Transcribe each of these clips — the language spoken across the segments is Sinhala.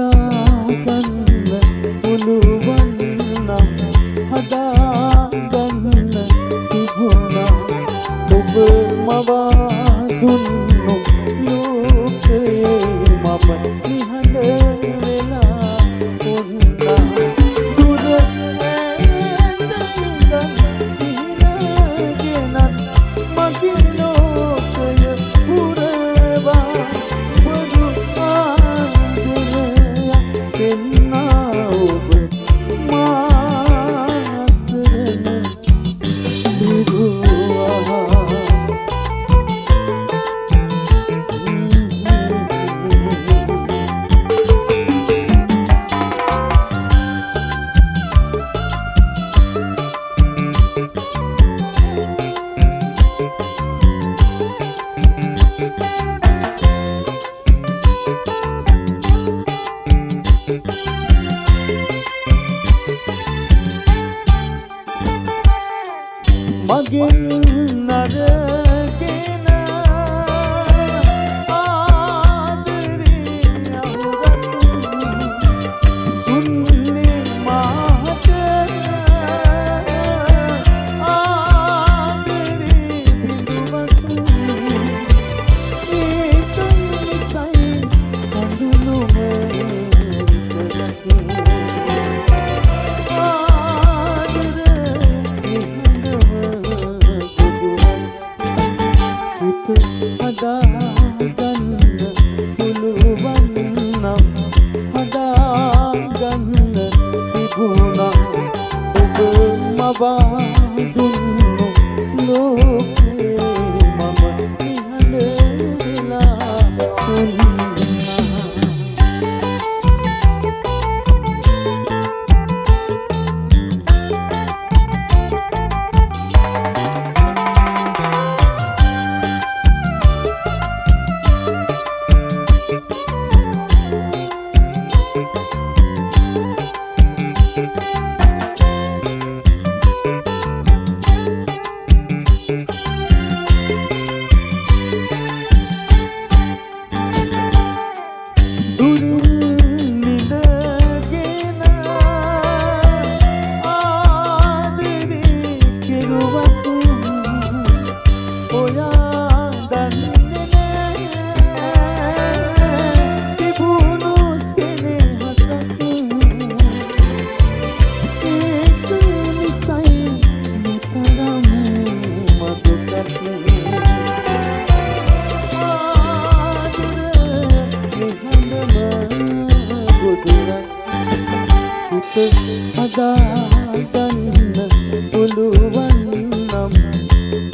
හදාගන්න පුළුවන් නම් හදාගන්න තිබුණා ඔබ මවා දුන්නු ලෝකයේ මම නිහඬ වෙලා වුණා දුර ඇඳන් සිහිනගෙනත් මගේ ලෝකය පුරවා වඩු ආදරයක් දෙන්නා ඔබ මාසරණ දිරුවා මගෙන් නරගෙන ආදරේ අහුරතු උන්නේ මාට ආදරේ බිඳුවතු ඒක නිසයි කඳුළු මෙරිකලකේ හදාගන්න පුළුවන් නම් හදාගන්න තිබුණා ඔබ මවා දුන්නු ලෝකයේ මම නිහඬ වෙලා වුණා හදාගන්න පුළුවන් නම්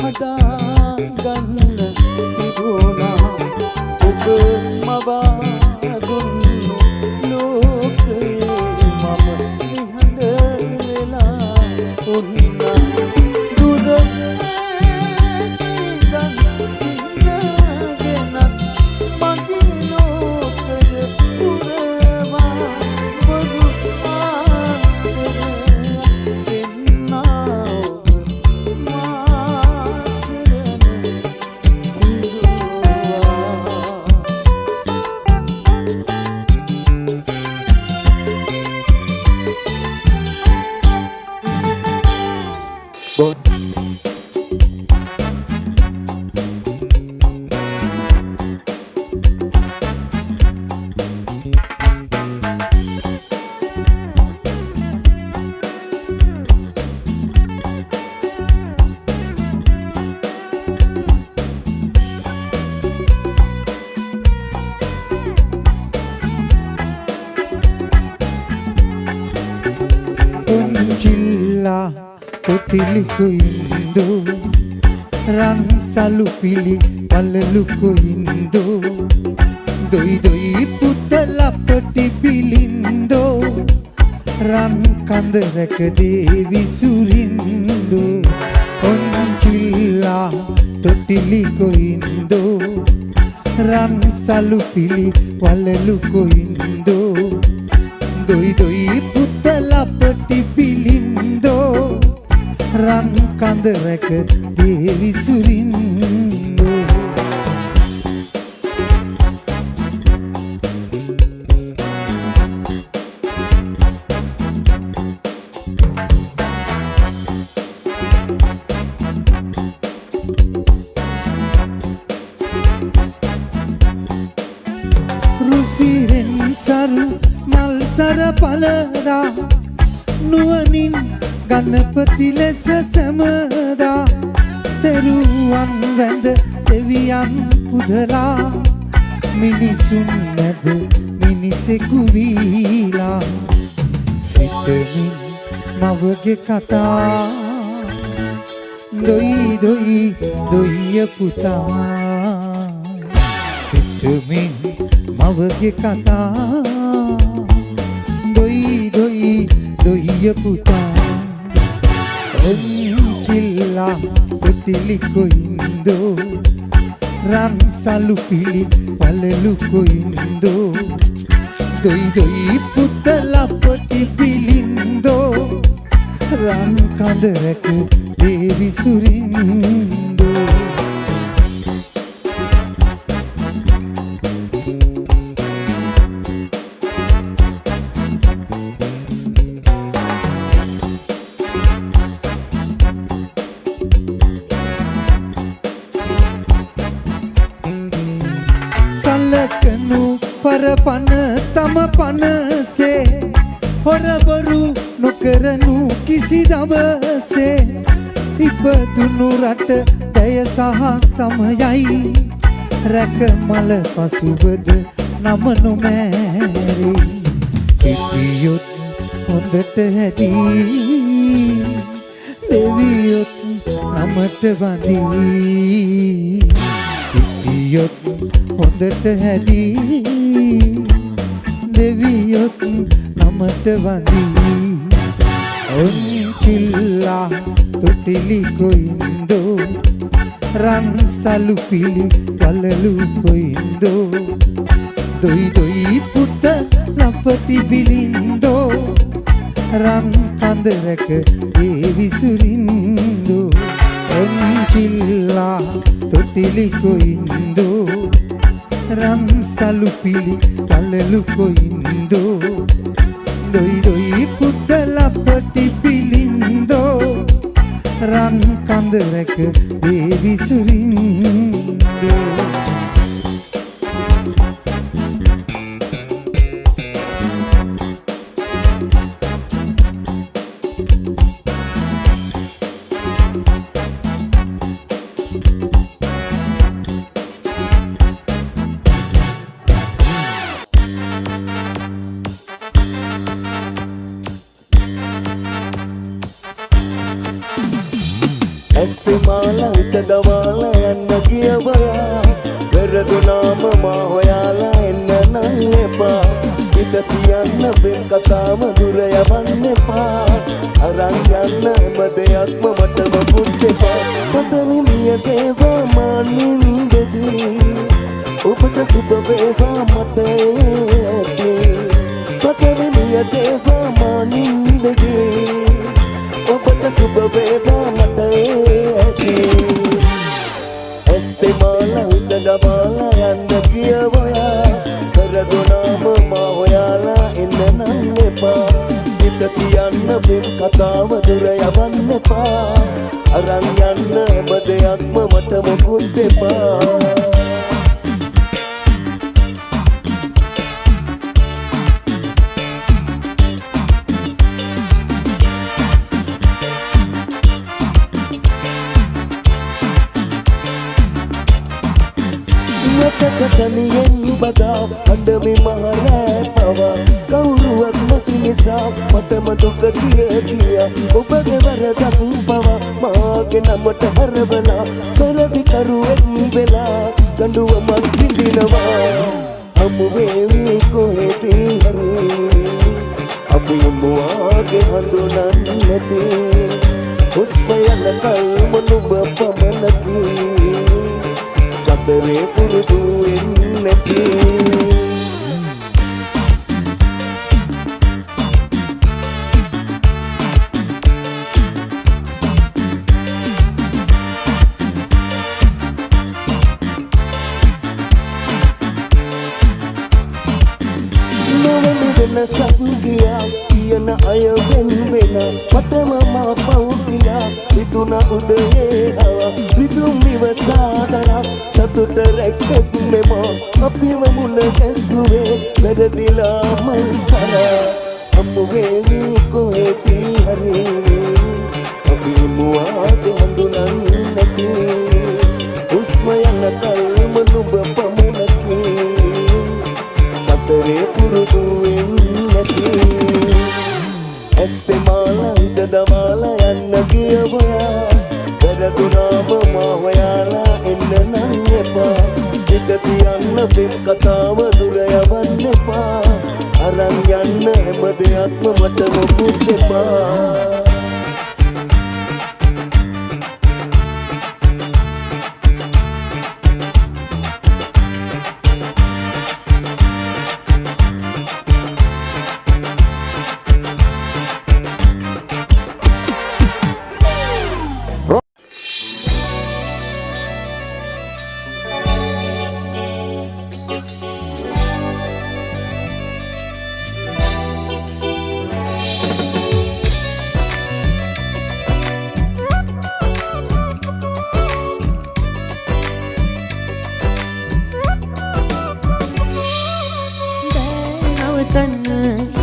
හදාගන්න තිබුණා ඔබ මවා දුන්නු ලෝකයේ මම නිහඬ වෙලා වුණා දුර ඇඳන් සිහිනගෙනත් මගේ ලෝකය පුරවා වඩු జిల్లా కొటిలిపోయిందో రంసాలు పిలి పల్లెలుపోయిందో దొయ్ దొయ్ పుత్తల పట్టి పిలిందో రన్ కందరక దేవి సురిందో జిల్లా తొట్టిలిపోయిందో రంసాలు పిలి పల్లెలుపోయిందో దొయ్ దొయ్ పుత్తల పట్టి పిలిందో රන් කඳරක දේවි සුරින්දෝ සර පලදා නුවණින් ගණපති ලෙස සැමදා තෙරුවන් වැඳ දෙවියන් පුදලා මිනිසුන් මැද මිනිසෙකු වීලා සිතමින් මවගේ කතා දොයි දොයි දොයිය පුතා සිතමින් මවගේ කතා දොයි දොයි දොයිය පුතා ඔන්චිල්ලා පුතිලි කොයින්දෝ රන් සලු පිලි පළලු කොයින්දෝ දොයි දොයි පුතලා පොටි පිලින්දෝ රන් කඳ රැක දේවි සුරින්දෝ සලකනු පරපන තම පනසේ හොරබරු නොකරනු කිසි දවසේ ඉපදුණු රට දය සහ සමයයි රැක මල පසුබද නම නොමෑරේ පිටියොත් හොඳට හැදී දෙවියොත් නමට වඳී පිටියොත් හොඳට හැදී දෙවියොත් නමට වඳී ඔන්චිල්ලා තොටිලි කොයින්දෝ රන් සලු පිලි පළලු කොයින්දෝ දොයි දොයි පුත ලපති බිලින්දෝ රන් කඳ රැක දේවි සුරින්දෝ ඔන්චිල්ලා තොටිලි කොයින්දෝ රන් සලු පිලි පළලු කොයින්දෝ දොයි දොයි පුත ලපති පිලින්දෝ රන් කඳ රැක දේවි සුරින්දෝ ඇස්තෙමාලා හිත දවාලා යන්න ගියවයා වැරදුනාම මා හොයාලා එන්න නම් එපා හිත තියන්න බෙන් කතාව දුර යවන්න එපා අරන් යන්න හැම දෙයක්ම මට වකුත් එපා පතමි මිය දේවා මානින්දදී ඔබට සුබ වේවා මට ඇති පතමි මිය දේවා මානින්දදී ඔබට සුබ වේවා මට ඇති ඇස්තෙමාලා හිත දමාලා යන්න ගියවයා කරදුනාම මා හොයාලා එන්න නම් එපා හිත තියන්න බෙන් කතාව දුර යවන්න එපා අරන් යන්න හැම දෙයක්ම මට මොකුත් එපා කටනියෙන් බදා අඩමි මහරෑ පවා කවුරුවක් නැති නිසා මටම දුක කියා ඔබගේ වරදක් පවා මාගේ නමට හරවලා පෙරදිකරුවෙක් වෙලා ගඬුවමක් විඳිනවා හමු වේවි කොහෙදී හරි අපි මුවාගේ හඳුනන්නේ නැති හුස්ම යන කල් මොනුබ පමණකි සසරේ පුරුදු නැති වෙනසක් ගියා කියන අය වෙන මටම මා පව් කියා හිතුණ උදේ හවා විදුම් විවසාදරා සතුට රැක්කෙත් මෙම අපිව මුණ ගැසුවේ වැරදිලා මල් සර හොයා හම්බ වෙවි කොහෙති හරි අපි මුවාද හඳුනන්නේ නැති හුස්ම යන කල්ම නුඹ පමුණකි සසරේ පුරුදු වෙන්නේ නැති ඇස් පෙමාලා හිත දමාලා යන්න ගියවා වැරදුනාම මා හොයාලා එන්න නම් එපා හිත තියන්න පෙම් කතාව දුර යවන්න එපා අරන් යන්න හැම දෙයක්ම මට මොකුත් එපා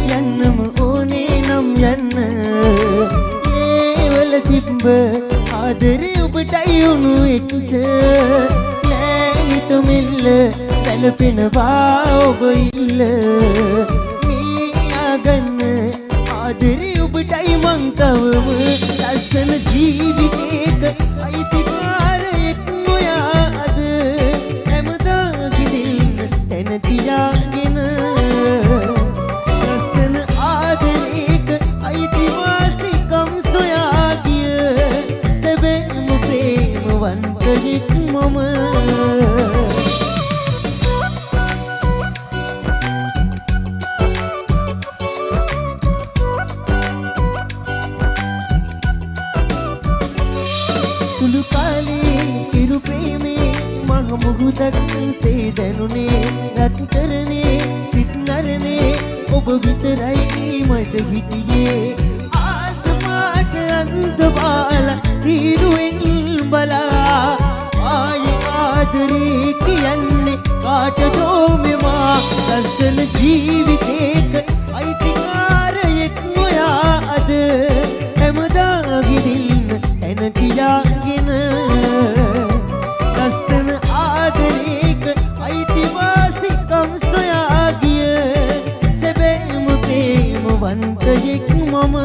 යන්නම ඕනේ නම් යන්න ඒවල තිබ්බ ආදරේ ඔබටයි උණු එච්ච නෑ හිතමිල්ල වැළපෙනවා ඔබ ඉල්ල මේ ආගන්න ආදරේ ඔබටයි මං තවම ලස්සන ජීවිතේක අයිතිකාරයෙක් නොයා අද හැමදා ගිනින්න තැන තියාගෙන වන්තයෙක් මම සුළු කාලේ කිරු ප්‍රේමේ මහ මුහුදක් සේ දැනුනේ රත්තරනේ සිත් නරනේ ඔබ විතරයි මට හිටියේ ආසමාට අන්ත බාලා සීරුවෙන් බලා ආයි ආදරේ කියන්නේ කාටදෝ මෙමා ලස්සන ජීවිතේක අයිතිකාරයෙක් නොයා අද හැමදා ගිනින්න තැන තියාගෙන ලස්සන ආදරේක අයිතිවාසිකම් සොයා ගිය සැබෑම ප්‍රේමවන්තයෙක් මම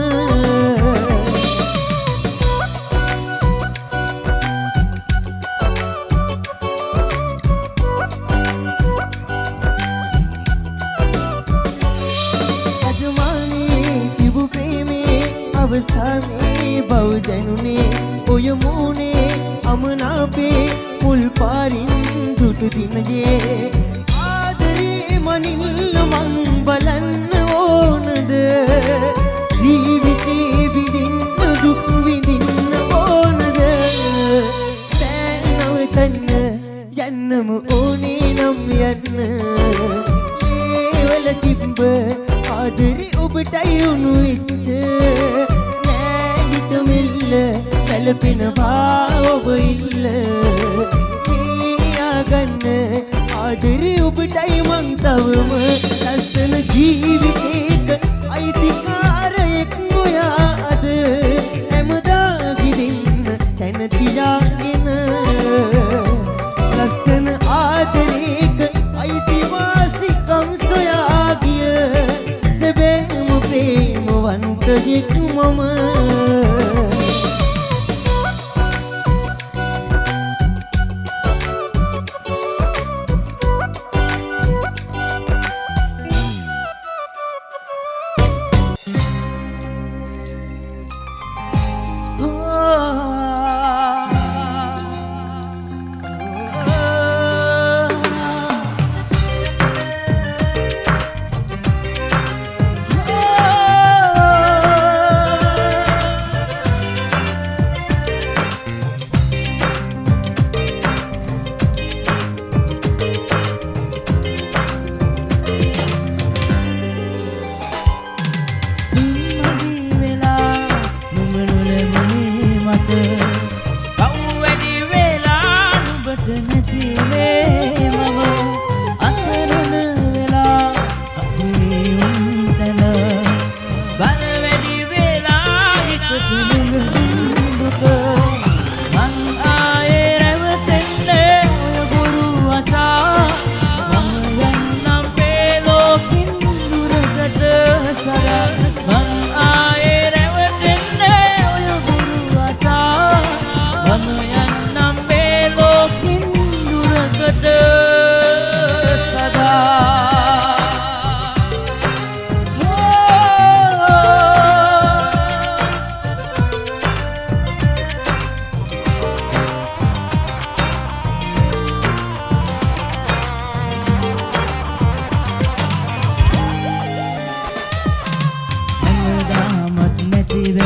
අවසානේ බව දැනුනේ ඔය මූනේ අමනාපේ මුල් පාරින් දුටු දිනගේ ආදරේ මනින්න මං බලන්න ඕනද ජීවිතේ විඳින්න දුක් විඳින්න ඕනද දැන් නවතන්න යන්නම ඕනේ නම් යන්න ඒවල තිබ්බ ආදරේ ඔබටයි උණු එච්ච වැළපෙනවා ඔබ ඉල්ල ගන්න ආදරේ ඔබටයි මං තවම ලස්සන ජීවිතේක අයිතිකාරයෙක් නොයා අද හැමදා ගිනින්න තැන තියාගෙන ලස්සන ආදරේක අයිතිවාසිකම් සොයා ගිය සැබෑම ප්‍රේමවන්තයෙක් මම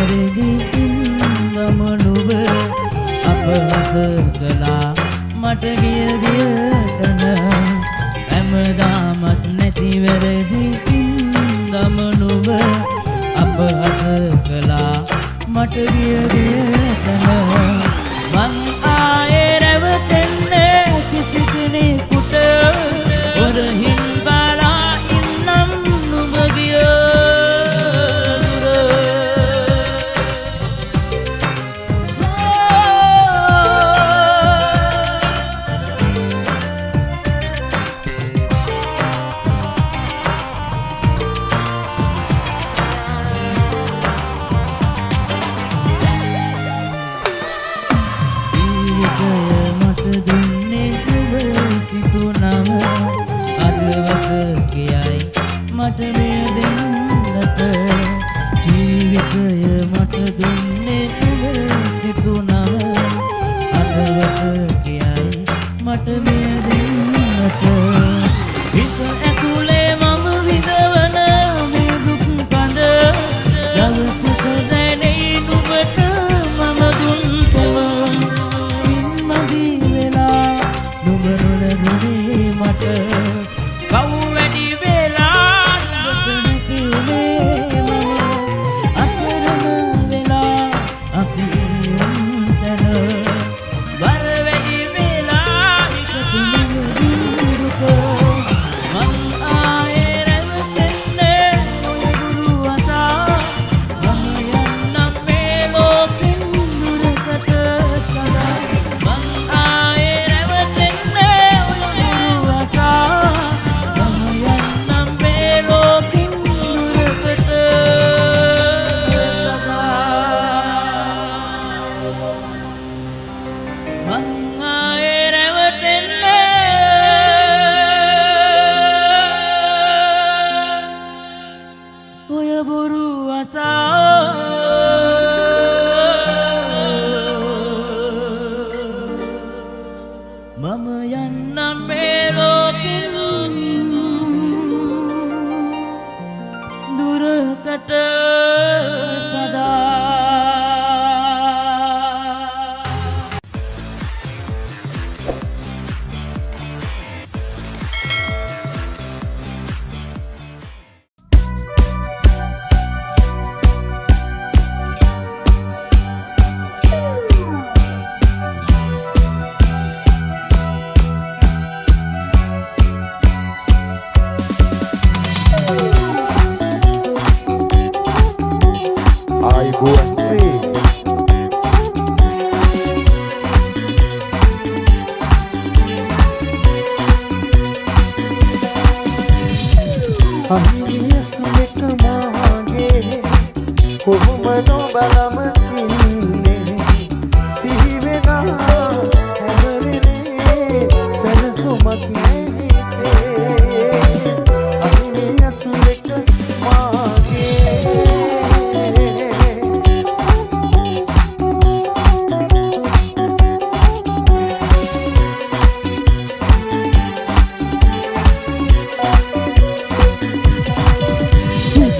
වැරදි ඉන්නම නුඹ අපහස කළා මට ගිය තන හැමදාමත් නැති වැරදි ඉන්නම නුඹ අපහස කළා මට ගිය තන මං ආයේ රැවටෙන්නේ කිසි කෙනෙකුට වරහින් බලා ඉන්නම් නුඹ ගිය මට දුන්නේ නුඹ සිතුනම අදවක කියයි මට මේ දෙන්නට ජීවිතය මට දුන්නේ නුඹ සිතුනම අදවක කියයි මට මේ දෙන්නට හිත ඇතුලේ මම විඳවන මේ දුක් කඳ දවසක දැනෙයි නුඹට මම දුන් මට කව් වැඩි වෙලා නොසනකනේ මම අසරණ වෙලා අපි තන වර වැඩි වෙලා එකතුම දුක මං ආයේ රැවටෙන්නේ ඔය ගුරු අසා මම යන්නම් මේ ලෝකෙන් දුරකට සදා මං ආයේ රැවටෙන්නේ ඔය බොරු අසා මම යන්නම් මේ ලෝකෙන් දුරකට සදා ආයිබෝන් ශ්‍රී අහිමියස් දෙක මාගේ කොහොමද බලම ඉන්නේ සිහි වෙනා හැමලේ සනසුමක් නේ අහිමියස් දෙක මාගේ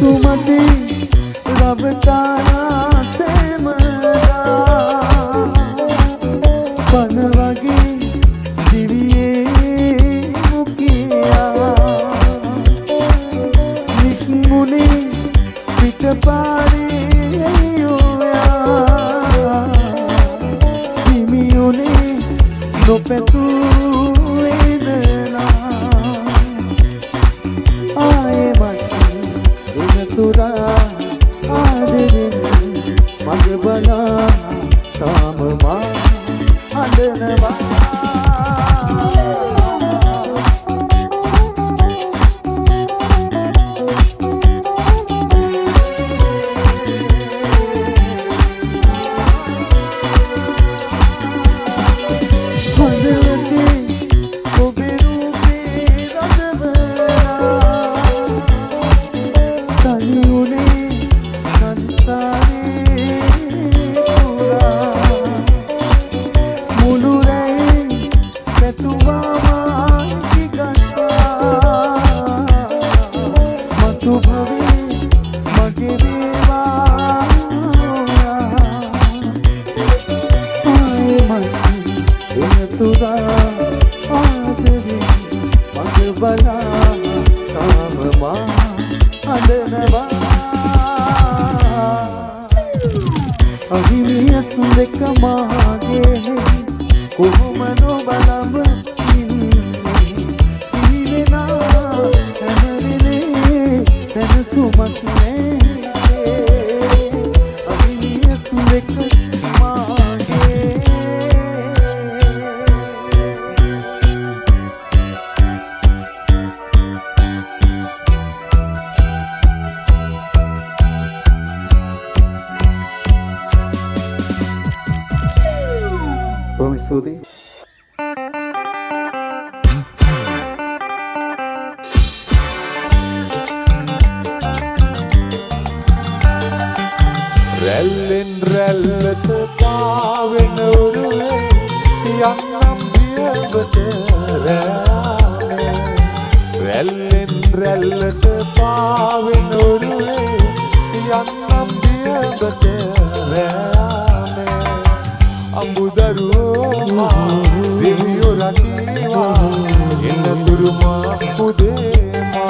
तुमते रवतारा सेमरा पनवगे दिविये मुकिया निस्मुने पिटपारे योया तिमियोने නොපැතු වේදනා ආයේ මට තුරා ආදරෙන් මග බලා තාම මා අඬනවා අහිමියස් දෙක මාගේ කොහොම නොබලව ඉන්නේ සීලෙනා හැමදෙනේ සැනසුමක් නෑ අහිමියස් දෙක මාගේ Sudi. Rellin rellete paven oruwe yannam diyabate rane Rellin rellete paven oruwe yannam diyabate rane Ambudaruma deviyo rakiwa enna turuma udema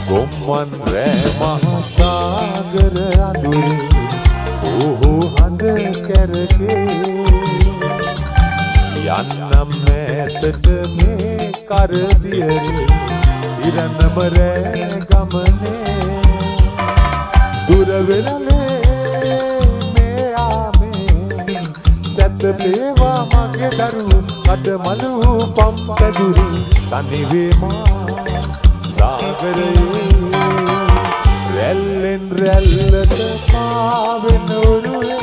Gomman re mahasagar adure oho hand karke yannam metata me kar diyare iranam re gamane dur velale me aame sat lewa mage daru kadamalu pampedure tanive ma sagaraye Rellin rellete paven oruwe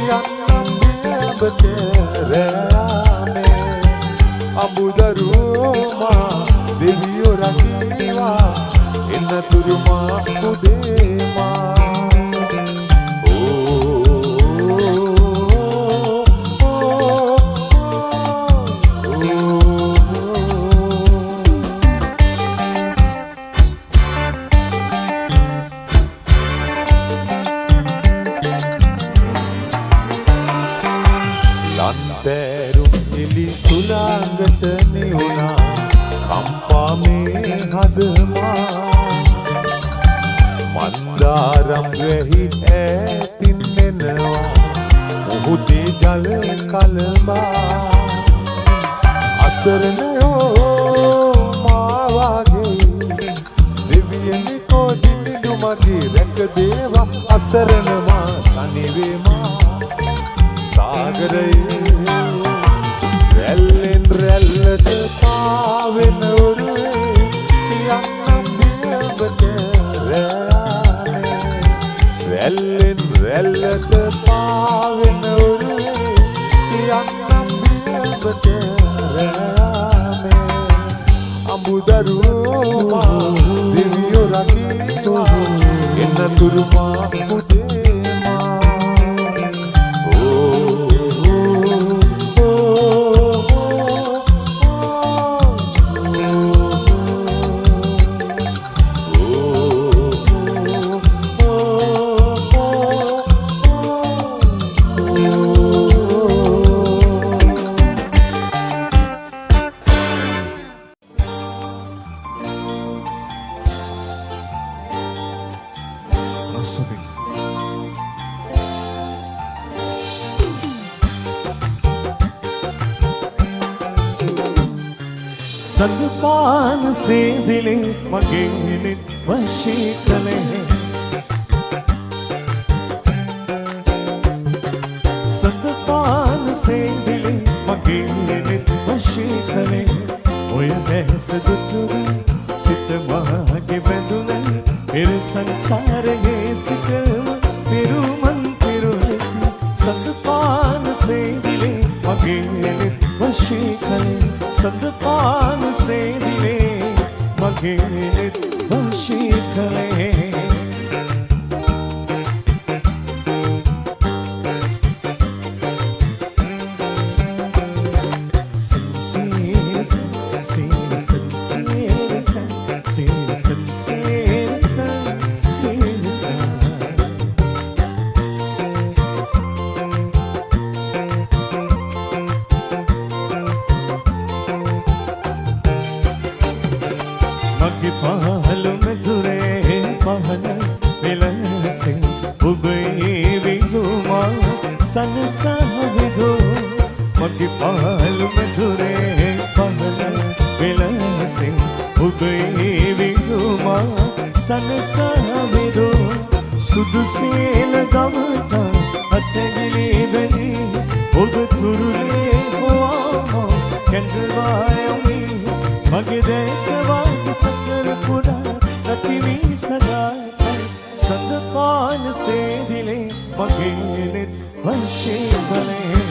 yannam diyabate rane Ambudaruma deviyo rakiwa enna turuma udema Lanterum ili sulangata niuna kampa me hadma mandaram vehi ætin menwa muhude jal kalba asaranayo mawage deviyani ko dimidu mage rak deva asaranama tanivema sagaraye Rellin rellete paven oruwe yannam diyabate rane Rellin rellete paven oruwe yannam diyabate rane Ambudaruma deviyo rakiwa enna turuma udema संगपान से दिले मगे वशी कले संगपान से दिले मगे वशी कले ओय बहस दुतुरी सित मागे बंदुने मेरे संसार ये सिकम तेरु मन तेरु लसी संगपान से दिले मगे वशी कले संगपान से दिले मगे वशी कले Sincere, මගේ පහළ මැදුරේ පහළ වෙලසින් ඔබේ විදුමා සනසා විදු මගේ පහළ මැදුරේ පහළ වෙලසින් ඔබේ විදුමා සනසා විදු සුදු සීල ගමත අතගිලි බැලි ඔබ තුරුලේ හොවා කැඳවායමි මගේ දේශවාගේ සසර පුරා නැතිවී සදායි සඳපාන සේදිලේ මගේ නෙත් වංශේ බලේ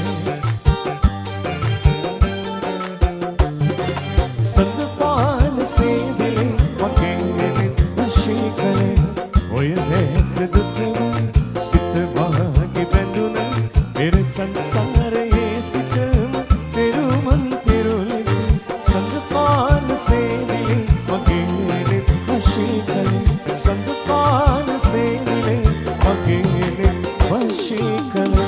සඳපාන සේදිලේ මගේ නෙත් වංශේ කලේ ඔය දැසදුතු සිත වාගේ බැඳුන පෙර සංසාරයේ සිටම පෙරුමන් පෙරුලෙස සඳපාන සේදිලේ මගේ නෙත් වංශේ කලේ සඳපාන සේදිලේ මගේ නෙත් වංශේ කලේ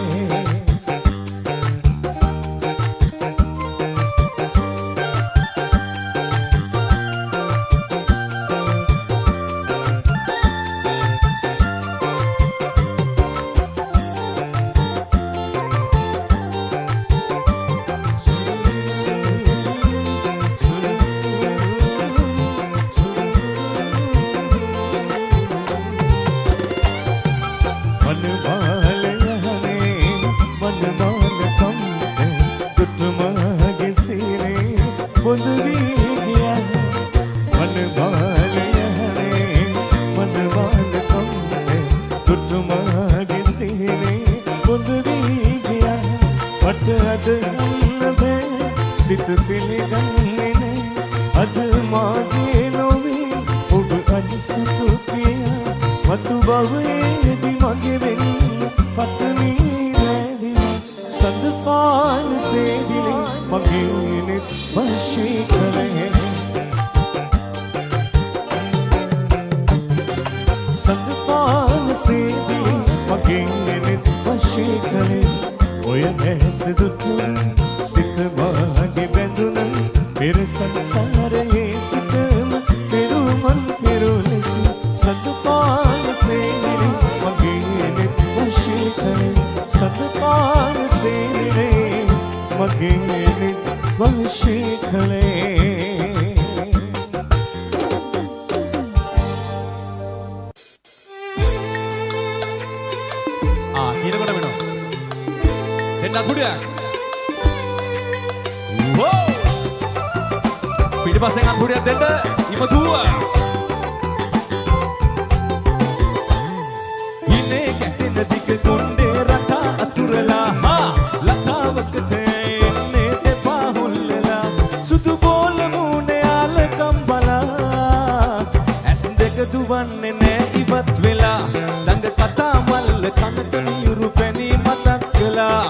සිත පිළිගන්නේ නෑ අද මාගේ නොවේ ඔබ අනිසතු පියා මතු බවයේදී මගේ වෙන්න පතමි නැදිවි සඳපාන සේදිලේ මගේ නෙත් වංශේ කලේ සඳපාන සේදිලේ මගේ නෙත් වංශේ කලේ ඔය නැසදුතු සිත වාගේ බැඳුන පෙර සංසාරයේ සිටම පෙරුමන් පෙරුලෙස සඳපාන සේදිලේ මගේ නෙත් වංශේ කලේ සඳපාන සේදිලේ මගේ නෙත් වංශේ කලේ හිරකොට වෙනවා දෙන්න කුඩයක් වෝ පිටිපස්සෙන් අකුඩයක් දෙන්න ඉමතුව ඉන්නේ කැටෙන දිග කොණ්ඩේ රටා අතුරලා හා ලතාවකට එන්නේ දෙපා හොල්ලලා සුදු බෝල මුනේ ආලකම් බලා ඇස් දෙක දුවන්නේ නෑ ඉවත් වෙලා ළඟ කතා මල්ල කනට නියුරු පැණි මතක් කළා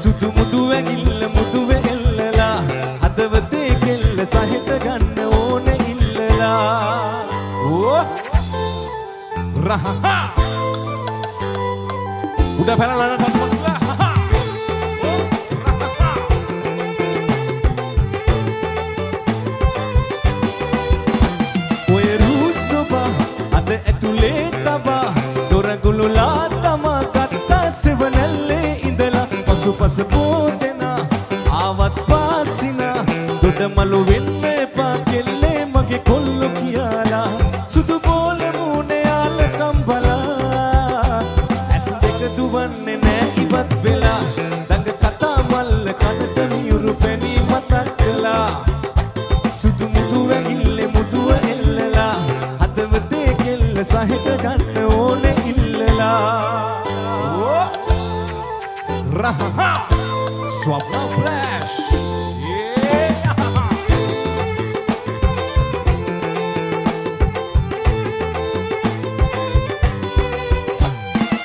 සුදු මුදු ඇඟිල්ල මුදුවේ එල්ලලා හදවතේ කෙල්ල සහිත ගන්න ඕනේ ඉල්ලලා ඕ රහහා උඩ පැනලා නටනවා ඔය රූසබා අද ඇතුලේ තබා දොරගුළුලා තමා ගත්තා සෙවනැල්ලේ ඉඳලා පසුපස පෝතෙනා ආවත් පාසිනා දොඩමලු වෙන්න එපා කෙල්ලේ මගේ කොල්ලෝ කියලා සුදු බෝල මුනේ ආලකම් බලා ඇස් දෙක දුවන්නේ නෑ ඉවත් වෙලා දඟ කතා මල්ල කනට නියුරු පැණි මතක් කළා සුදු මුදු ඇඟිල්ලේ මුදුව එල්ලලා හදවතේ කෙල්ල සහිත ගන්න ඕනේ ඉල්ලලා රහහා ස්වප්න ෆ්ලෑෂ්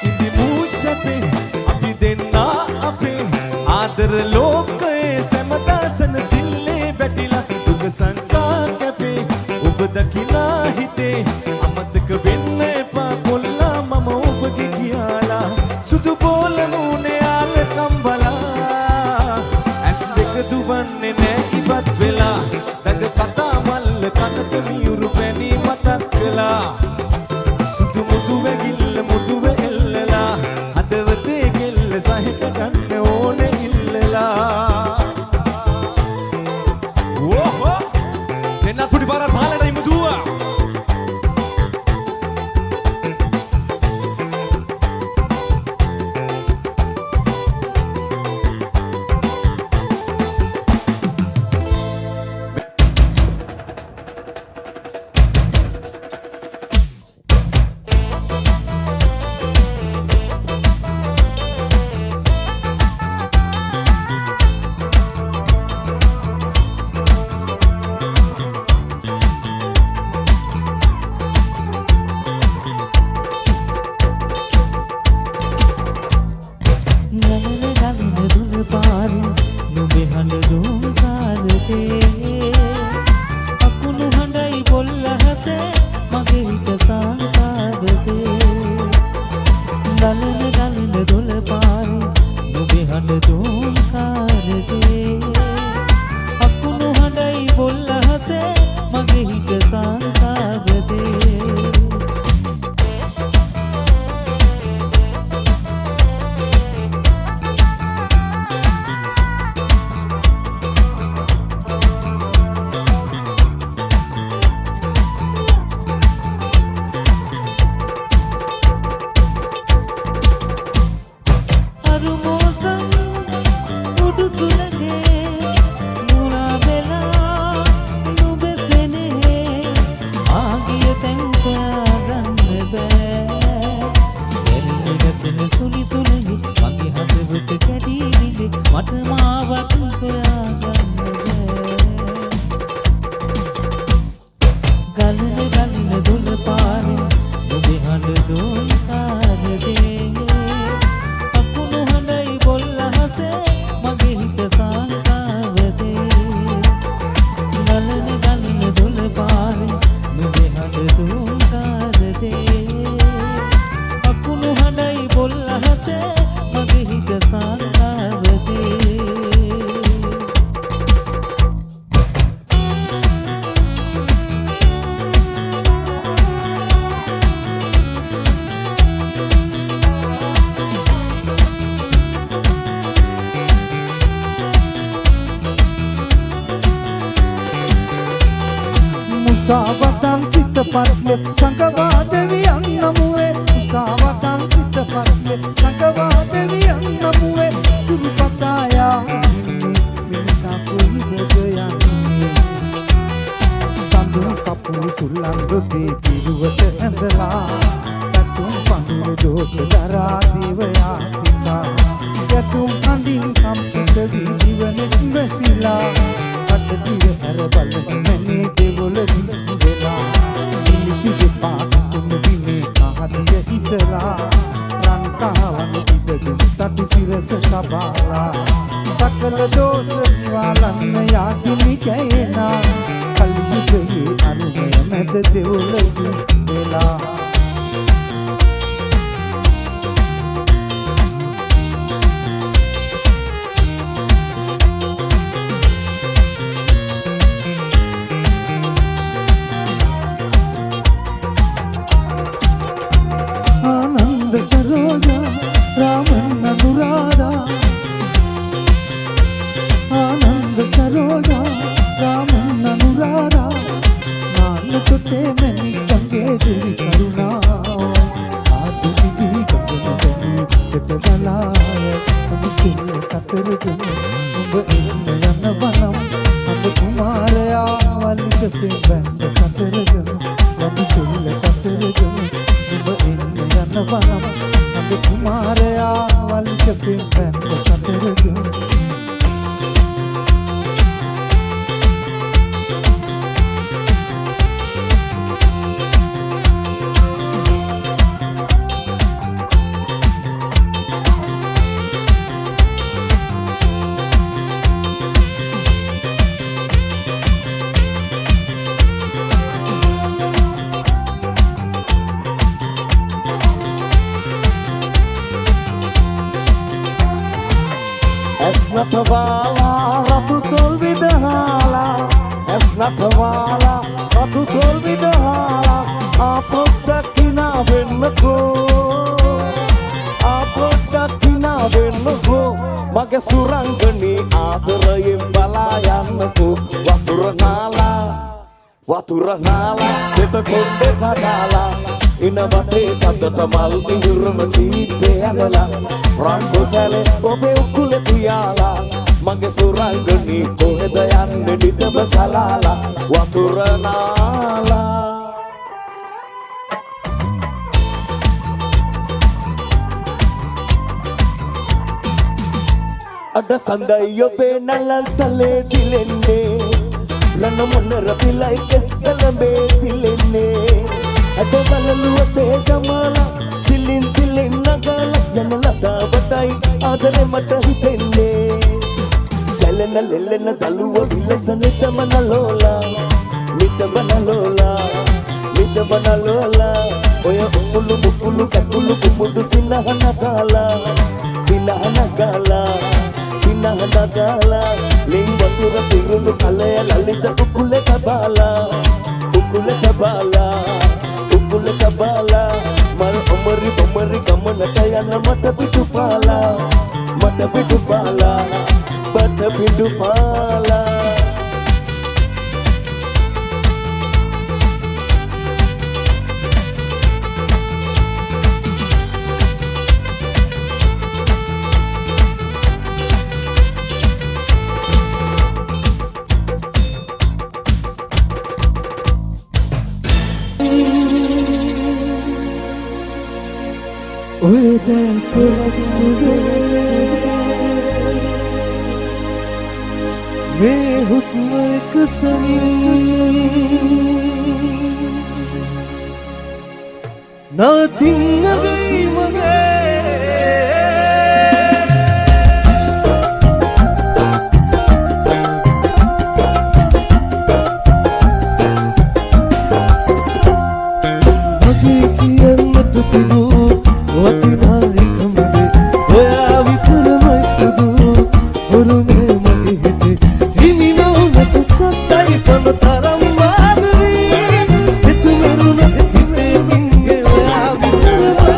ඉදි මූසපේ අපි දෙන්නා අපේ ආදර ලෝකයේ සමදාසන සිල්ලේ වැටිලා දුක සංකා කැපේ ඔබ දකිනා හිතේ අමතක වෙන්න එපා කොල්ලා මම ඔබගේ කියලා සුදු බෝල මුනේ ආලකම් බලා ඇස් දෙක දුවන්නේ නෑ ඉවත් වෙලා දඟ කතා මල්ල කනට උසාවතන් සිත පත්ය සංගවාදවියන් නමුවේ උසාවතන් සිත පත්ය සංගවාදවියන් නමුවේ සුරුපතායා මිනිසා කුයිබද යන්නේ සඳුන් කපුරු සුල්ලන් රොදේ පිරුවට ඇඳලා තතුම් පඳුර දෝත දරා දිවයා තිතා යතුම් අඳින් කම්පිත වී දිවනෙත් වැසිලා අතදිව ඇර බලන මැනේ දෙවොල දිස් වෙලා ඉලිති දෙපා තුන් බිමේ කහදිය ඉසලා රන් කහවන පිටදුම් තටු සිරස තබාලා සකල දෝෂ නිවාලන්න යාකිනි කැයනා කල්යුගයේ අනුමය මැද දෙවොල දිස් වෙලා Esnafwala ratu tol vidahala Esnafwala ratu tol vidahala Apodakina vennako Apodakina vennako Mage surangani adarayen bala yannako Watura nala Deta konde kadala Ina vate kadata mal ihurna jeete adala Ranko tale obe ukule tuyala Mage surangani koheda yanne ditaba salala Watura nala Ada sandai obe nalal tale dilenne Rana monera pilai keskalambe dilenne Ada balalu ate jamala Silin silin nagala Yanalata batai adare mata hitenne Selena lelena daluwa vilasa nitamana lola Oya umulu bukulu kakulu kumudu sinahana gala Ling watura tirunu kalaya lalita ukule kabala Mar omari kamana kayana mata pitu pala मैं हुस्न एक nothing away मगे मगे की अन्नत दिलो वतना लिखमदे होया वितर मैसदू हुरुमे मगे हिते हिमिनो नत सत्ताई पन तरम माधुरी हितु मरुन हिते निंगे होया वितर मै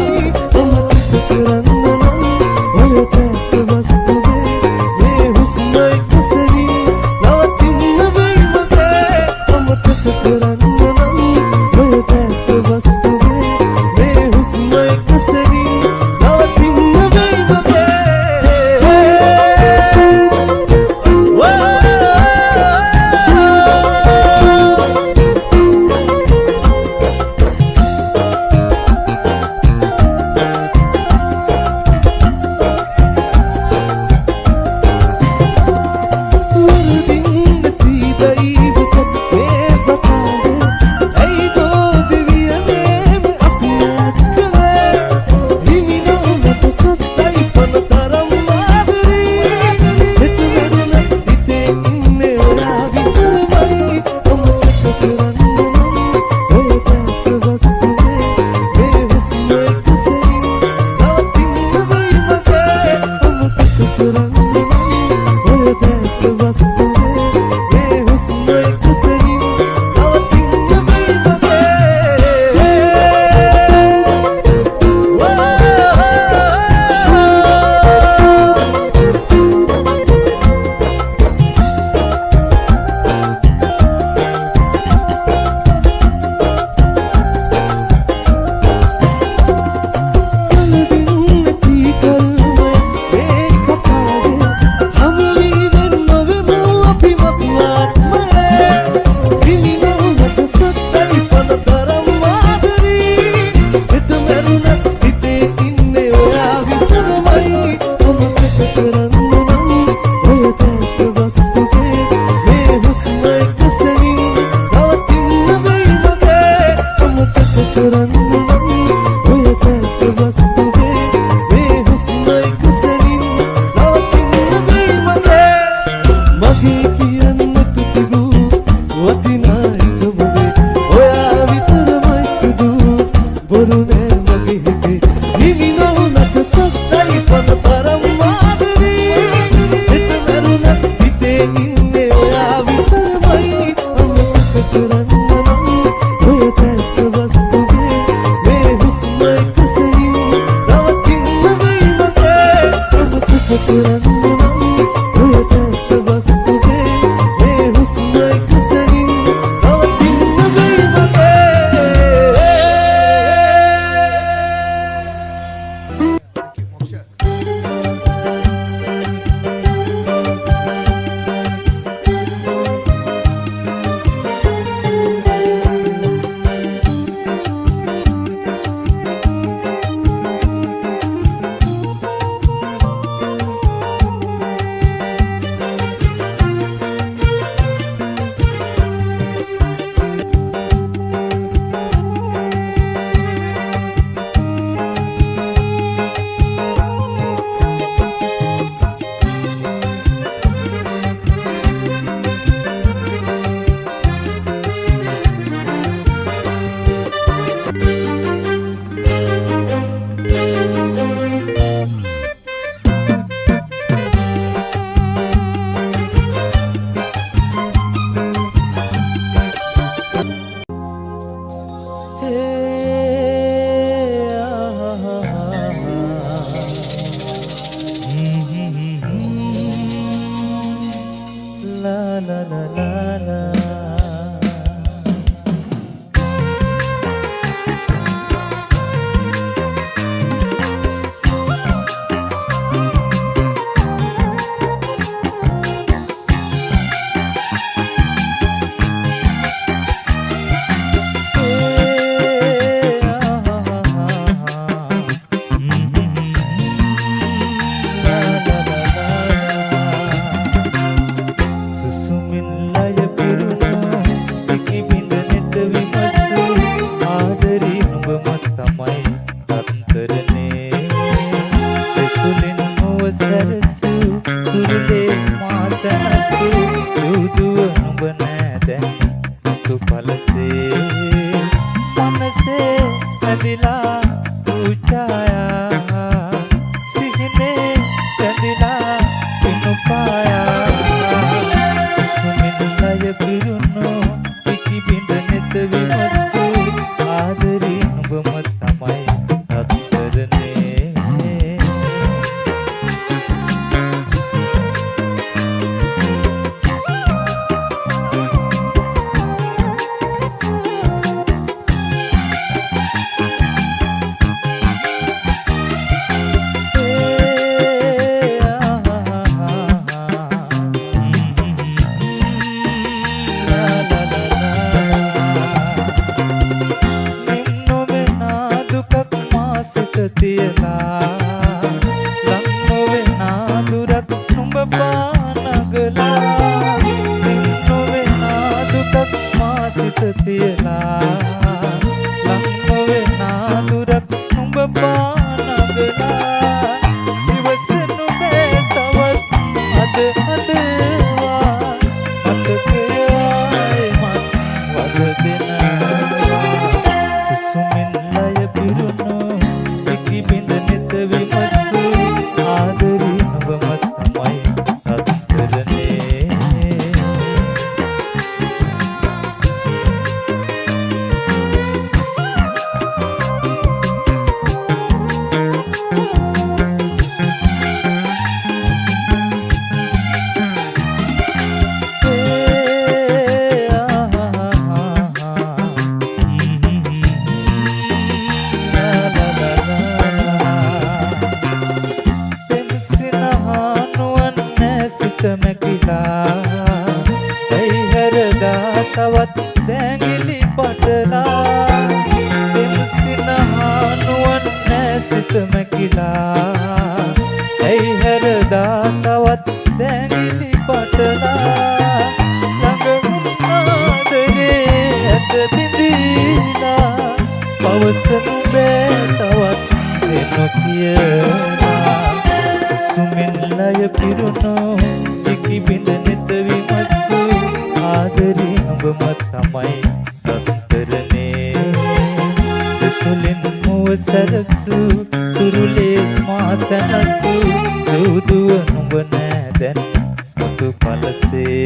පලසේ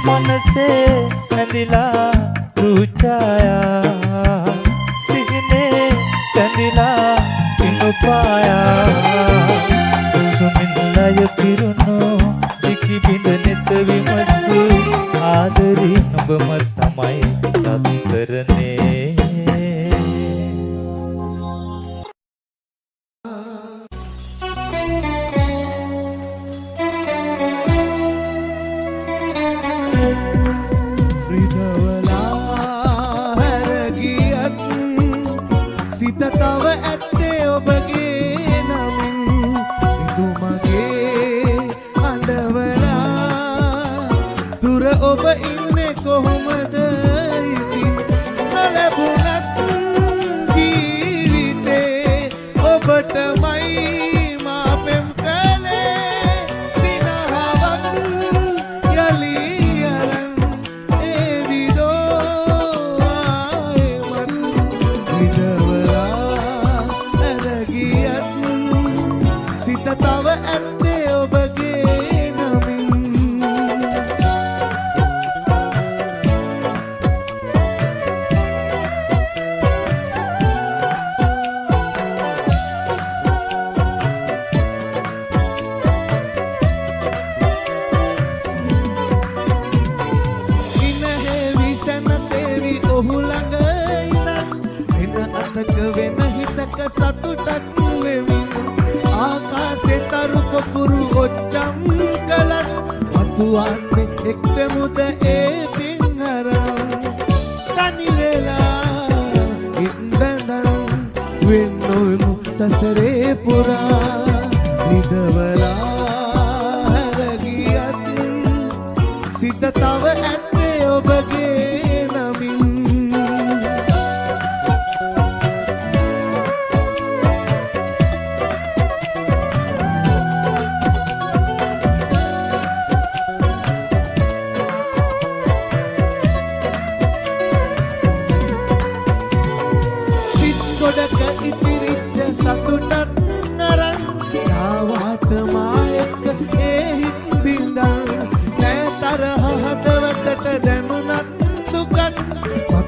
මනසේ ඇදිලා රුචායා සිහිනේ ඇදිලා පිනුපායා සුමින්ලය පිරුණු පිටි බිඳ නෙත විමසු ආදරේ නුඹම තමයි අත්තරනේ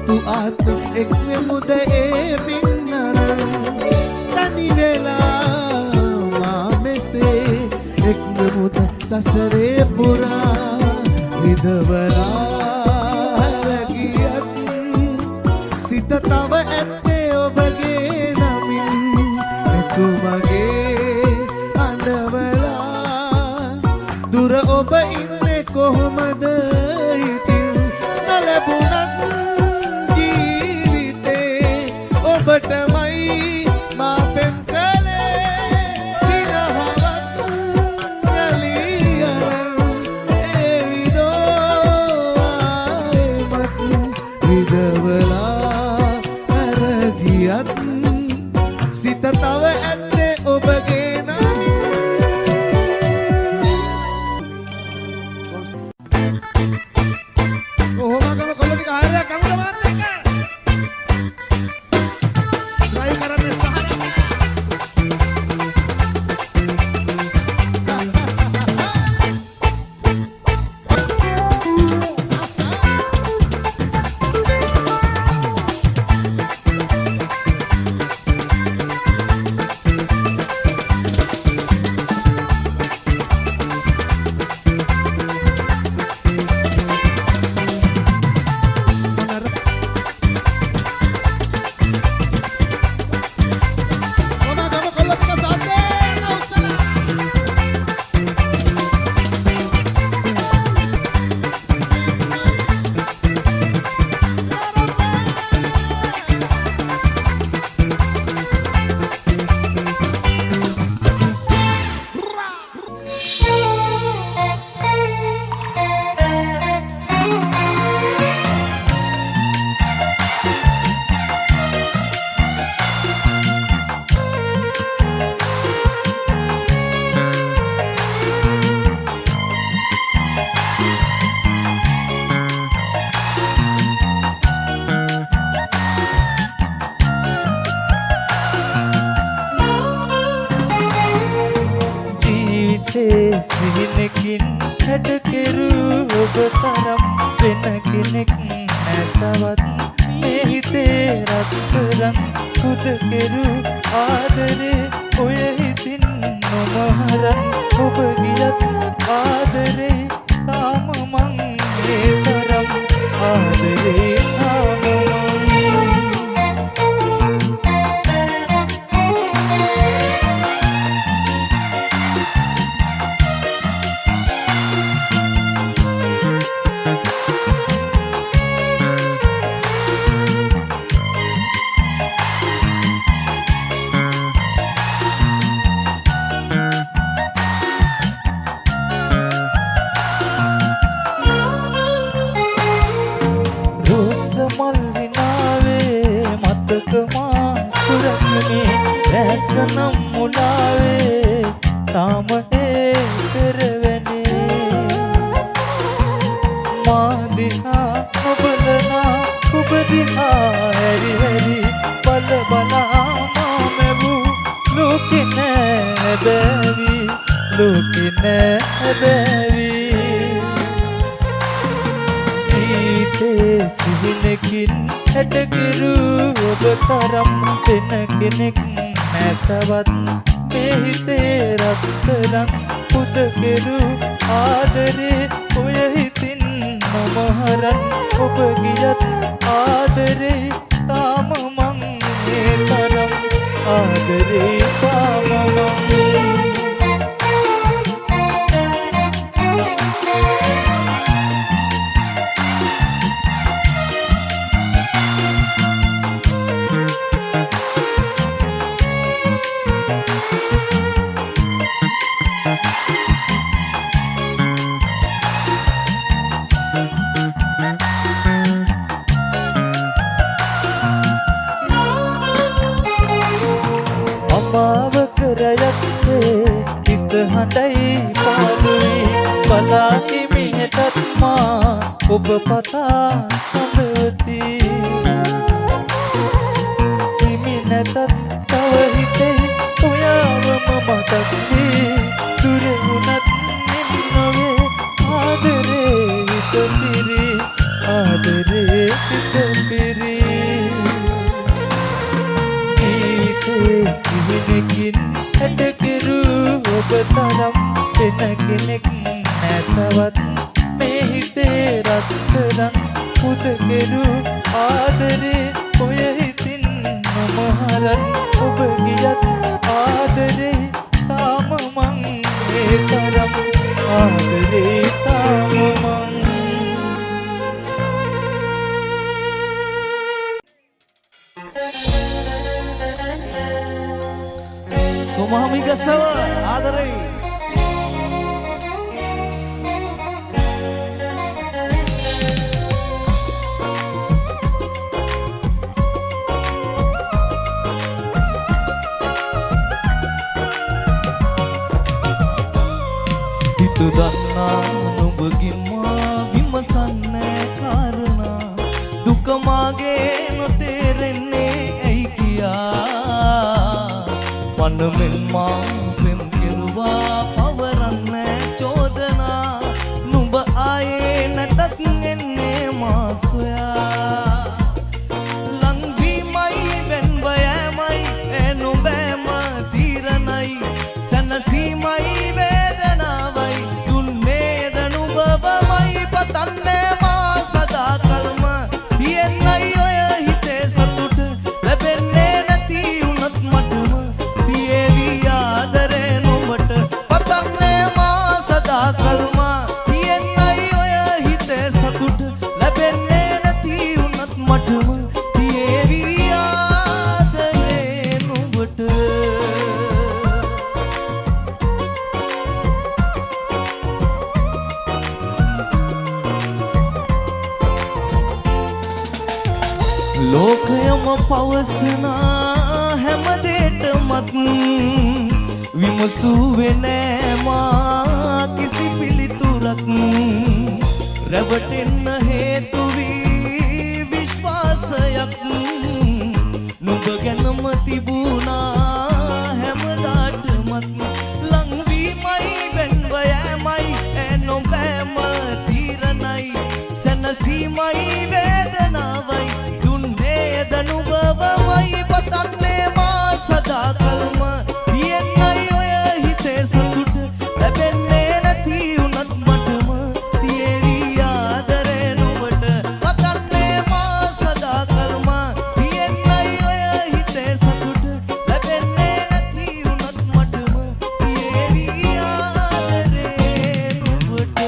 සතු ආත් එක්වෙමුද ඒ පින්නරන් තනි වෙලා මා මෙසේ එක්වෙමුද සසරේ පුරා විදවලා රැගියත් සිත තව ඇත්තේ ඔබගේ නමින් නැතුමගේ අඬවලා දුර ඔබ ඉන්නේ කොහොමද ඉතින් නොලැබුණත් ජීවිතේ ඔබටමයි මා පෙම් කළේ සිනහවත් යලි අරන් එවිදෝ ආයෙමත් විදවලා අරගියත් සිත තව ඇත්තේ ඔබගේ නම් කොහොමගම කොල්ල ටික ආයෙත් කමුද මාත් එක්ක try කරන්න සහන සිහිනකින් හැඩ කෙරු ඔබ තරම් වෙන කෙනෙක් නැතවත් මේ හිතේ රත්තරන් කුද කෙරු ආදරේ ඔය හිතින් නොමහරන් ඔබ ගියත් ආදරේ තාම මං ඒ තරම් ආදරේ තාම සනම් මුලාවේ තාම ඒ පෙරවැනේ මා දිහා ඔබලනා ඔබ දිහා හැරි හැරි බල බලා මා මෙවූ ලෝකෙ නෑ බැවි ලෝකෙ නෑ බැවි ජීවිතේ සිහිනකින් හැඩකිරු ඔබ තරම් වෙන කෙනෙක් නැතවත් මේ හිතේ රත්තරන් පුද කෙරු ආදරේ ඔය හිතින් නොමහරන් ඔබ ගියත් ආදරේ තාම මං මේ තරම් ආදරේ තාම මං කරයක්සේ හිත හඬයි පාළුයි බලා හිමියටත් මා ඔබ පතා සඳවති හිමි නැතත් තව හිතේ ඔයාවම මතක්දී දුර වුණත් මෙන් නොවේ ආදරේ හිත පිරි ආදරේ හිත පිරි කෙනෙකින් ඇට කෙරු ඔබ තරම් වෙන කෙනෙක් නැතවත් මේ හිතේ රත්තරන් පුද කෙරු ආදරේ ඔය හිතින් නොමහරන් ඔබ ගියත් ආදරේ තාම මං ඒ තරම් ආදරේ තාම මං Memahami gasawa adare Itu dana nubagi ma vimasanne karana duka mage no terenne ai kiya Panemen ma pem kiruwa pawaranne chodana nuba aaye natat enne ma soya langvi mai ben baya mai enu bema tiranai sanasi mai vedana vai dunne danu baba mai patanne ma sada kalma tiennai oya hite satut labenne nati unat matuma tiyevi adare nubat patanne ma sada kalma tiennai oya hite satut labenne nati unat matuma tiyevi adare nubat ලෝකයම පවසනා හැමදේටමත් විමසුවේ නෑ මා කිසි පිළිතුරක් රැවටෙන්න හේතු වී විශ්වාසයක් නුඹ ගැනම තිබුණා හැමදාටමත් ලංවීමයි වෙන්ව යෑමයි නොබෑම තීරණයි සැනසීමයි වේදනාවයි දනුබවමයි පතන්නේ මා සදා කල්ම තියෙන්නයි ඔය හිතේ සතුට ලැබෙන්නේ නැති උනත් මටම තියේවි ආදරේ නුඹට පතන්නේ මා සදා කල්ම තියෙන්නයි ඔය හිතේ සතුට ලැබෙන්නේ නැති උනත් මටම තියේවි ආදරේ නුඹට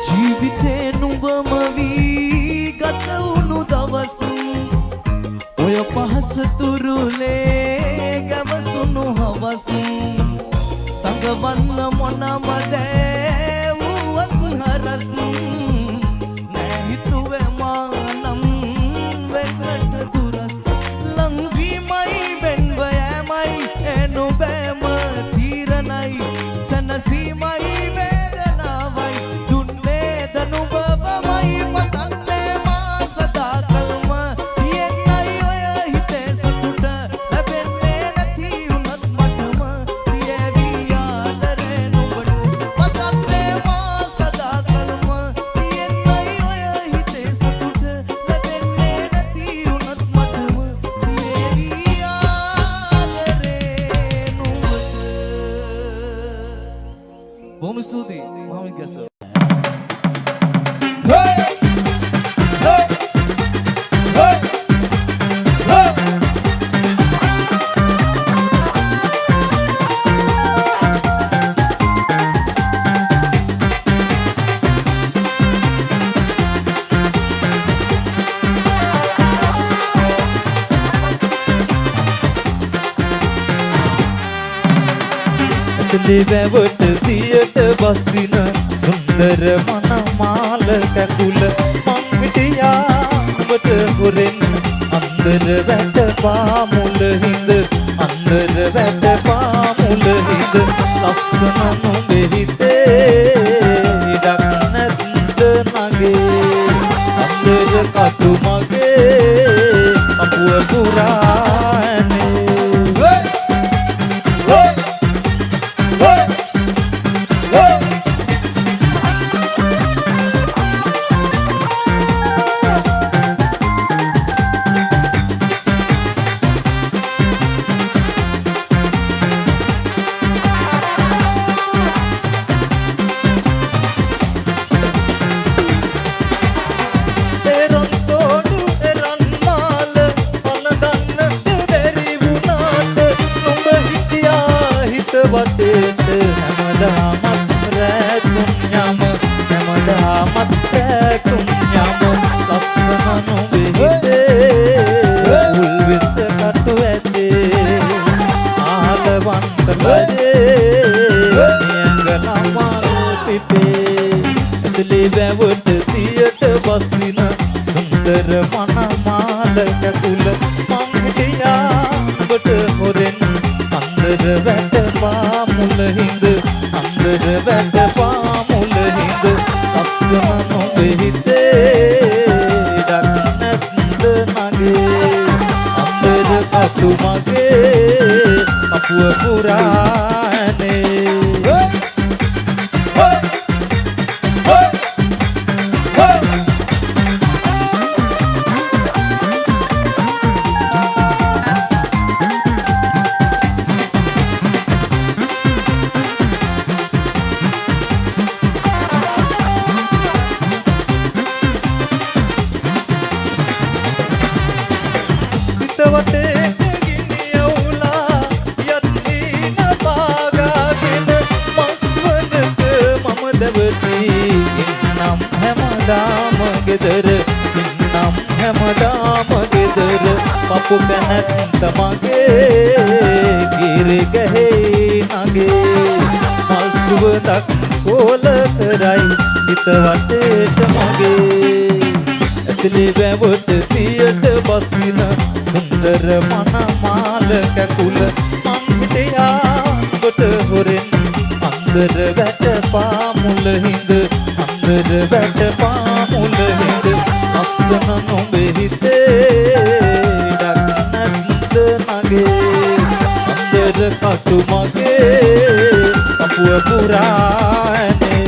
ජීවිතේ නුඹම වී ගත වුණු දවස් ඔය පහස තුරුලේ ගැවසුණු හවස් සංගවන්න මොනම දෑ වුවත් හරස් නෑ හිතුවේ මානම් වෙකට දුරස් ලංවීමයි වෙන්ව යෑමයි නොබෑම තීරණයි සැනසීමයි වේදනාවයි දුන්නේ දනුබවමයි පතන්නේ මා සදා කල්ම තියෙන්නයි ඔය හිතේ සතුට ලැබෙන්නේ නැති උනත් මටම තියේවි ආදරේ නුඹට පතන්නේ මා සදා කල්ම තියෙන්නයි ඔය හිතේ සතුට ලැබෙන්නේ නැති උනත් මටම තියේවි ආදරේ නුඹට බොහොම ස්තුතියි මම ගැසෝ දෙවවට දියට බසින සුන්දර මනමාල කැකුල මං හිටියා ඔබට හොරෙන් අන්දර වැට පාමුල හිඳ අන්දර වැට පාමුල හිඳ ලස්සන නුඹේ හිතේ ඉඩක් නැත්ද නගේ අන්දර කටු මගේ අපුව පුරානේ අපුව පුරානේ පපු කැනැත්ත මගේ ගිරි ගහේ නගේ මල් සුවඳක් කෝල කරයි හිත වටේට මගේ ඇතුලේ වැවට තියට බසින සුන්දර මනමාල කැකුල මං හිටියා කොට හොරෙන් අන්දර වැට පාමුල හිඳ අන්දර වැට පාමුල හිඳ අස්සන නොබේ හිතේ අන්දර කටු මගේ අපුව පුරානේ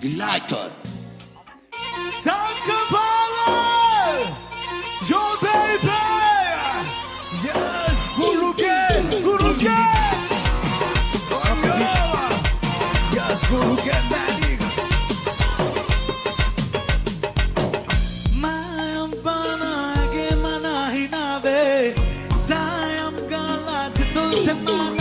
Delighted. Sankapala, your baby. Yes, Guruke. Yes, Guruke, Daddy. Mayam pana ge mana hinabe, sayam kala jitu se mana.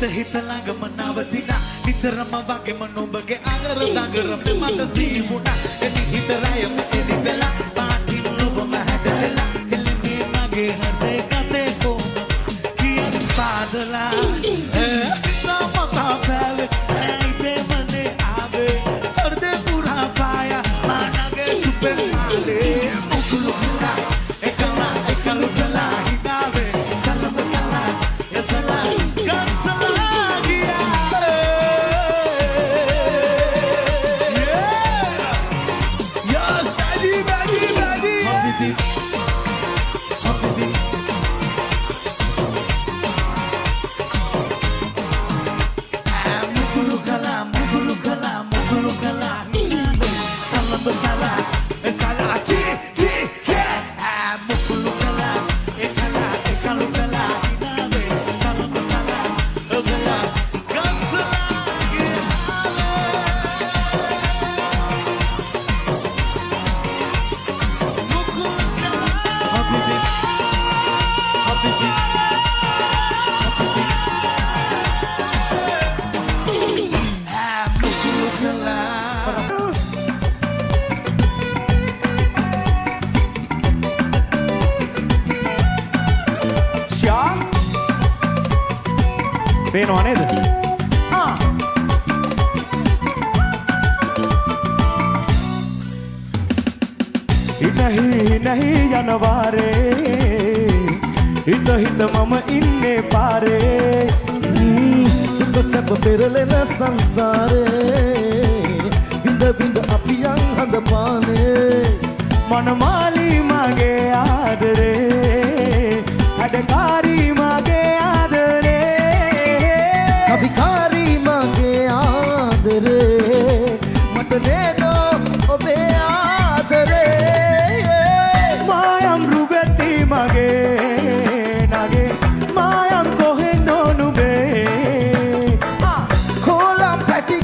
හිත ළඟම නවතිනා නිතරම වගේම නුඹගේ අඟර දඟර මට සීමුණා එනි හිත රයම එනි වෙලා පාටින් නුඹම හැදෙලා එළිමේ මගේ හදේ කතේ කොම කියන පාදලා සමතා පැල ඇයිදේ මනේ ආවේ හෘදේ පුරා පායා මානගේ සුපෙන් ආලේ මුකුළු පුරා එකලු කලා හිතාවේ සලම සලා එසලා පේනවා නේද? ඉනහි යන වාරේ හිත මම ඉන්නේ පාරේ දුක සැප පෙරලෙන සංසාරේ විඳ අපි යන් හඳ පානේ මනමාලි මගේ ආදරේ හැඩකාරී මගේ අභිකාරී මගේ ආදරේ මට නේදෝ ඔබේ ආදරේ මායම් රුබෙටි මගේ නගේ මායම් කොහෙන්දෝ නුබේ කොලම් පැටි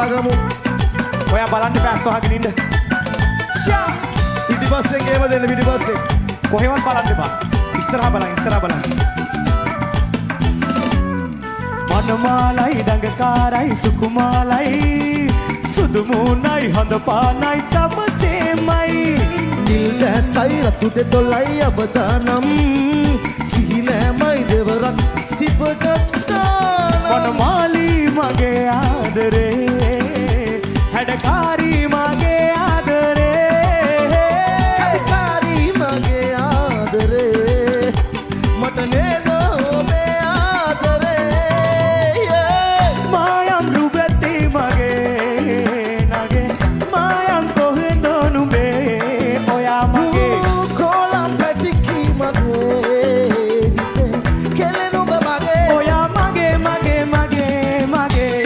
බලාගමු. ඔයා බලන්න බෑ අහගෙන ඉන්න. ෂා පිටිපස්සෙන් ගේම දෙන්න පිටිපස්සෙන්. කොහෙවත් බලන්න එපා. ඉස්සරහා බලන්න ඉස්සරහා බලන්න. මනමාලයි දඟකාරයි සුකුමාලයි සුදු මූණයි හොඳ පානයි සමසේමයි. නිල් දැසයි රතු දෙතොලයි අවදානම් සිහිනෑමයි දෙවරක් සිපගත්තානම්. වනමාලි මගේ ආදරේ හැඩකාරී මගේ ආදරේ හැඩකාරී මගේ ආදරේ මට නේද ඔබේ ආදරේ. මායම් රුබැටි මගේ නගේ මායම් කොහෙන්ද නුඹේ ඔයා මගේ කොලම් පැටිකි මගේ කෙලෙන ඔබ මගේ ඔයා මගේ මගේ මගේ මගේ.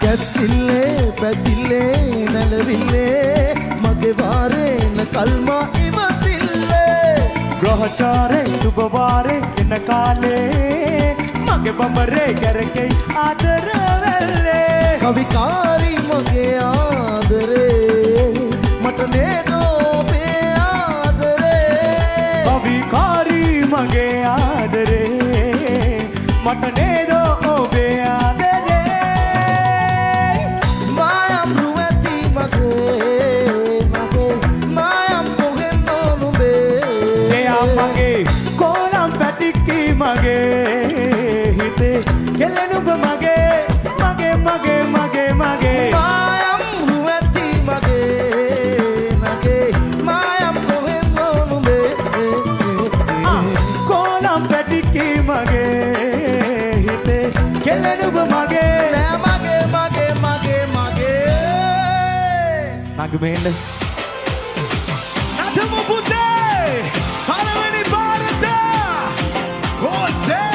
කැසිල්ලේ පැතිල්ලේ නැලවිල්ලේ මගේ වාරේන කල්මා ඉවසිල්ලේ. ග්‍රහචාරේ සුභවාරේ එන කාලේ මගේ බඹරේ කැරකෙයි ආදර වෙල්ලේ. කවිකාරී මගේ ආදරේ මට නේද ඔබේ ආදරේ. කවිකාරී මගේ ආදරේ මට නේද ඔබේ ආදරේ. මායම් රුවැති මගේ මායම් කොහෙන්ද නුඹේ. එයා මගේ කොලම් පැටික්කි මගේ හිතේ කෙලෙනුඹ මගේ මගේ මගේ මගේ මගේ. මායම් රුවැති මගේ මායම් කොහෙන්ද නුඹේ. කොලම් පැටික්කි මගේ හිතේ කෙලෙනුඹ මගේ නෑ මගේ නගමෙන්න. නටමු පුතේ පළවෙනි පාරට හොසේ